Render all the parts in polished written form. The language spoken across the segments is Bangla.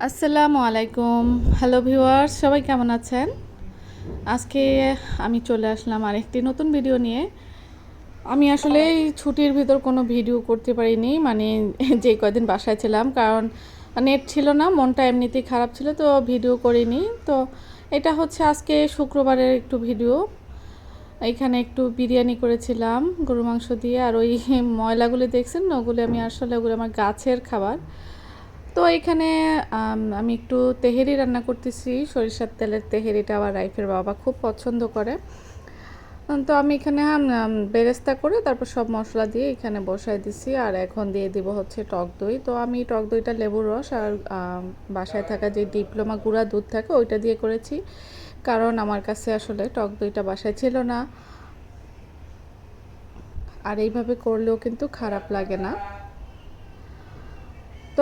আসসালামু আলাইকুম। হ্যালো ভিউয়ার্স, সবাই কেমন আছেন? আজকে আমি চলে আসলাম আরেকটি নতুন ভিডিও নিয়ে। আমি আসলে এই ছুটির ভিতর কোনো ভিডিও করতে পারিনি, মানে যে কয়দিন বাসায় ছিলাম, কারণ নেট ছিল না, মনটা এমনিতেই খারাপ ছিল, তো ভিডিও করিনি। তো এটা হচ্ছে আজকে শুক্রবারের একটু ভিডিও। এখানে একটু বিরিয়ানি করেছিলাম গরু মাংস দিয়ে, আর ওই ময়লাগুলি দেখছেন না, ওগুলো আমি আসলে ওগুলো আমার গাছের খাবার। তো এখানে আমি একটু তেহেরি রান্না করতেছি, সরিষার তেলের তেহেরিটা আবার রাইফের বাবা খুব পছন্দ করে। তো আমি এখানে বেরেস্তা করে তারপর সব মশলা দিয়ে এখানে বসাই দিছি, আর এখন দিয়ে দিব হচ্ছে টক দই। তো আমি টক দইটা লেবুর রস আর বাসায় থাকা যে ডিপ্লোমা গুঁড়া দুধ থাকে ওইটা দিয়ে করেছি, কারণ আমার কাছে আসলে টক দইটা বাসায় ছিল না, আর এইভাবে করলেও কিন্তু খারাপ লাগে না।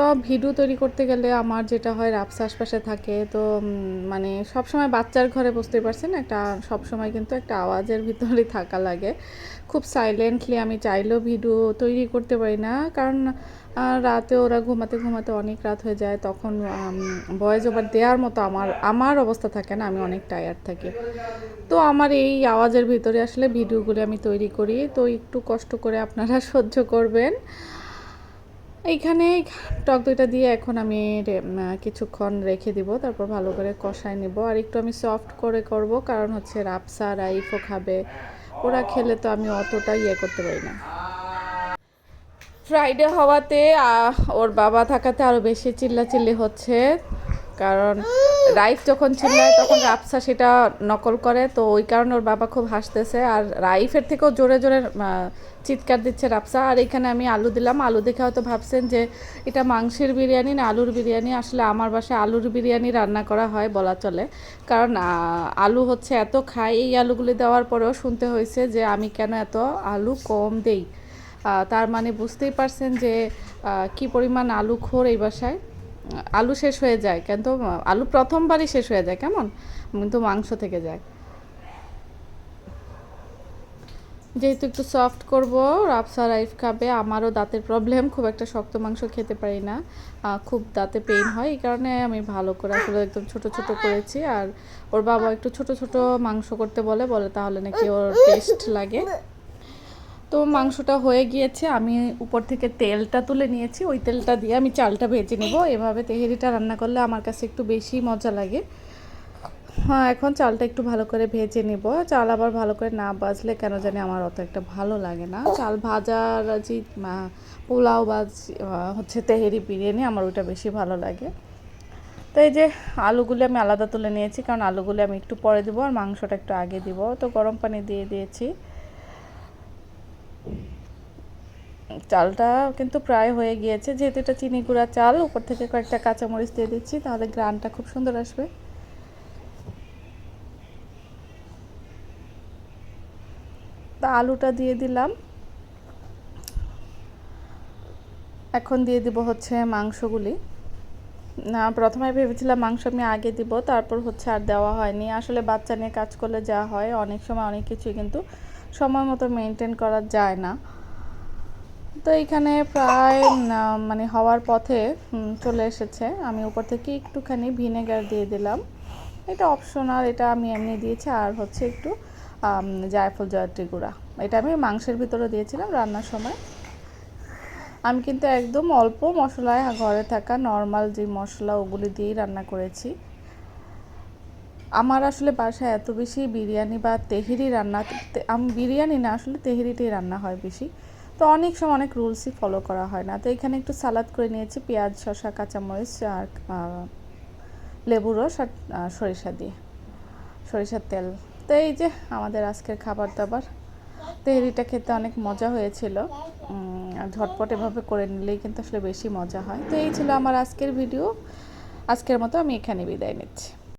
তো ভিডিও তৈরি করতে গেলে আমার যেটা হয়, রাফসা আশপাশে থাকে, তো মানে সবসময় বাচ্চার ঘরে বুঝতে পারছেন, একটা সবসময় কিন্তু একটা আওয়াজের ভিতরেই থাকা লাগে। খুব সাইলেন্টলি আমি চাইলেও ভিডিও তৈরি করতে পারি না, কারণ রাতে ওরা ঘুমাতে ঘুমাতে অনেক রাত হয়ে যায়, তখন ভয়েস ওভার দেওয়ার মতো আমার অবস্থা থাকে না, আমি অনেক টায়ার্ড থাকি। তো আমার এই আওয়াজের ভিতরে আসলে ভিডিওগুলো আমি তৈরি করি, তো একটু কষ্ট করে আপনারা সহ্য করবেন। এইখানে টক দইটা দিয়ে এখন আমি কিছুক্ষণ রেখে দিব, তারপর ভালো করে কষায় নেব, আর একটু আমি সফট করে করব, কারণ হচ্ছে রাফসা রাইফও খাবে, ওরা খেলে তো আমি অতটা করতে পারি না। ফ্রাইডে হওয়াতে ওর বাবা থাকাতে আরও বেশি চিল্লাচিল্লি হচ্ছে, কারণ রাইফ যখন চিল্লায় তখন রাফসা সেটা নকল করে, তো ওই কারণে ওর বাবা খুব হাসতেছে, আর রাইফের থেকেও জোরে জোরে চিৎকার দিচ্ছে রাফসা। আর এখানে আমি আলু দিলাম, আলু দেখে হয়তো ভাবছেন যে এটা মাংসের বিরিয়ানি না আলুর বিরিয়ানি। আসলে আমার বাসায় আলুর বিরিয়ানি রান্না করা হয় বলা চলে, কারণ আলু হচ্ছে এত খাই, এই আলুগুলি দেওয়ার পরেও শুনতে হয়েছে যে আমি কেন এত আলু কম দেই। তার মানে বুঝতেই পারছেন যে কি পরিমাণ আলুখোর এই বাসায়। আলু শেষ হয়ে যায়, কিন্তু আলু প্রথমবারই শেষ হয়ে যায় কেমন, কিন্তু মাংস থেকে যায়। যেহেতু একটু সফট করব, রাফসা রাইফ খাবে, আমারও দাঁতের প্রবলেম, খুব একটা শক্ত মাংস খেতে পারি না, খুব দাঁতে পেইন হয়, এই কারণে আমি ভালো করে আসলে একদম ছোট ছোট করেছি। আর ওর বাবা একটু ছোট ছোট মাংস করতে বলে তাহলে নাকি ওর টেস্ট লাগে। তো মাংসটা হয়ে গিয়েছে, আমি উপর থেকে তেলটা তুলে নিয়েছি, ওই তেলটা দিয়ে আমি চালটা ভেজে নেব। এভাবে তেহেরিটা রান্না করলে আমার কাছে একটু বেশি মজা লাগে। হ্যাঁ, এখন চালটা একটু ভালো করে ভেজে নেব। চাল আবার ভালো করে না ভাজলে কেন জানি আমার অত একটা ভালো লাগে না। চাল ভাজার যে পোলাও বা হচ্ছে তেহেরি বিরিয়ানি, আমার ওইটা বেশি ভালো লাগে। তো এই যে আলুগুলো আমি আলাদা তুলে নিয়েছি, কারণ আলুগুলো আমি একটু পরে দেবো আর মাংসটা একটু আগে দিব। তো গরম পানি দিয়ে দিয়েছি। চালটা কিন্তু প্রায় হয়ে গিয়েছে, যেহেতু এটা চিনি গুঁড়া চাল, উপর থেকে কয়েকটা কাঁচামরিচ দিয়ে দিচ্ছি, তাহলে গ্রানটা খুব সুন্দর আসবে। তা আলুটা দিয়ে দিলাম, এখন দিয়ে দিব হচ্ছে মাংসগুলি। না, প্রথমে ভেবেছিলাম মাংস আমি আগে দিব, তারপর হচ্ছে আর দেওয়া হয়নি। আসলে বাচ্চা নিয়ে কাজ করলে যা হয়, অনেক সময় অনেক কিছুই কিন্তু সময় মতো মেনটেন করা যায় না। তো এইখানে প্রায় মানে হওয়ার পথে চলে এসেছে। আমি উপর থেকে একটুখানি ভিনেগার দিয়ে দিলাম, এটা অপশনাল, এটা আমি এমনি দিয়েছি। আর হচ্ছে একটু জায়ফল জয়ত্রী গুঁড়া, এটা আমি মাংসের ভিতরে দিয়েছিলাম রান্নার সময়। আমি কিন্তু একদম অল্প মশলায় ঘরে থাকা নর্মাল যে মশলা ওগুলি দিয়েই রান্না করেছি। আমার আসলে বাসায় এত বেশি বিরিয়ানি বা তেহেরি রান্না, আমি বিরিয়ানি না আসলে তেহেরিটাই রান্না হয় বেশি, তো অনেক সময় অনেক রুলসই ফলো করা হয় না। তো এখানে একটু সালাদ করে নিয়েছি, পেঁয়াজ শসা কাঁচামরিচ আর লেবুর রস আর সরিষার তেল। তো এই যে আমাদের আজকের খাবার দাবার। তেহেরিটা খেতে অনেক মজা হয়েছিল, ঝটপট এভাবে করে নিলেই কিন্তু আসলে বেশি মজা হয়। তো এই ছিল আমার আজকের ভিডিও, আজকের মতো আমি এখানে বিদায় নিচ্ছি।